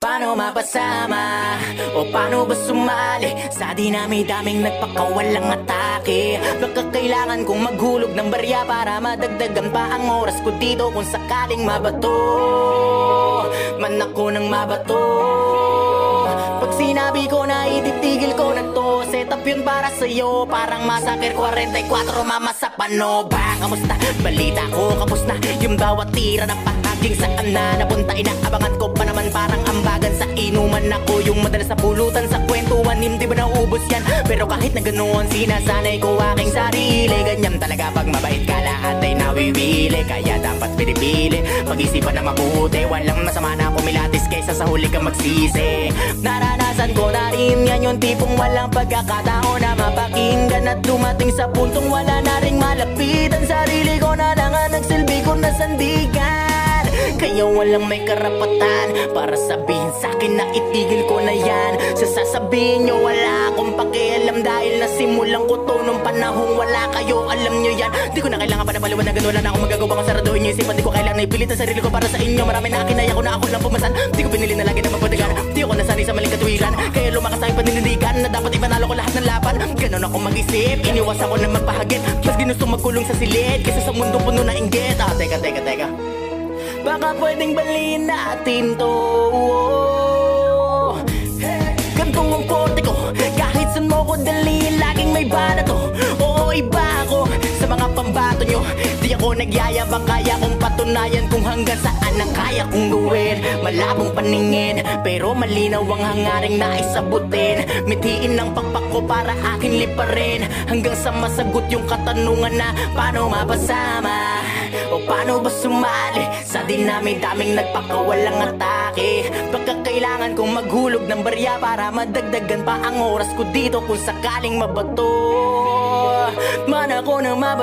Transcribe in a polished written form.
paano mapasama? O paano ba sumali sa dinami-daming nagpakawalang atake? Baka kailangan kong maghulog ng barya para madagdagan pa ang oras ko dito kung sakaling mabato man ako ng mabato. Pag sinabi ko na ititigil ko na to, set up yun para sa'yo, parang Massacre 44, mama sa pano. Bang, kamusta? Balita ko, kapos na yung bawat tira na pahaging saan na napunta. Inaabangan ko pa naman parang ambagan sa inuman. Ako yung madalas na pulutan sa kwentuhan, hindi ba naubos yan? Pero kahit na ganoon, sinasanay ko aking sarili. Ganyan talaga pag mabait ka, lahat ay nawiwili. Kaya dapat pinipili, pag-isipan na mabuti. Walang masama na kumilatis kaysa sa huli kang magsisi. Naranasan ko na rin yan, yung tipong walang pagkakataon na mapakinggan at dumating sa puntong wala na ring malapitan. Sarili ko na lang ang nagsilbi ko na sandigan. Kaya walang may karapatan para sabihin sa'kin na itigil ko na yan. Sasabihin nyo wala akong pakialam dahil nasimulan ko to nung panahong wala kayo, alam nyo yan. Di ko na kailangan pa na paliwanagan, wala na akong magagawa kung saraduhin nyo isipan. Di ko kailangan na ipilit ang sarili ko para sa inyo. Marami na kinaya ko na ako lang pumasan. Di ko pinili na lagi na mapadagan. Di ako nasanay sa maling katuwiran, kaya lumakas aking paninindigan na dapat ipanalo ko lahat ng laban. Ganon ako mag-isip, iniwas ako na magpahagit. Mas ginusto magkulong sa silid kaysa sa mundo puno na inggit. Teka baka pwedeng baliin natin to. Gantong ang korte ko, kahit saan mo ko dalhin, laging may bala to. Oo, iba ako sa mga pambato nyo. Di ako nagyayabang, kaya kong patunayan kung hanggang saan ang kaya kong gawin. Malabong paningin, pero malinaw ang hangaring naisabutin. Mithiin ng pakpak ko para akin liparin, hanggang sa masagot yung katanungan na paano mapasama? O paano ba sumali sa dinami-daming nagpakawalang atake? Baka kailangan kong maghulog ng barya para madagdagan pa ang oras ko dito kung sakaling mabato man ako na mabato.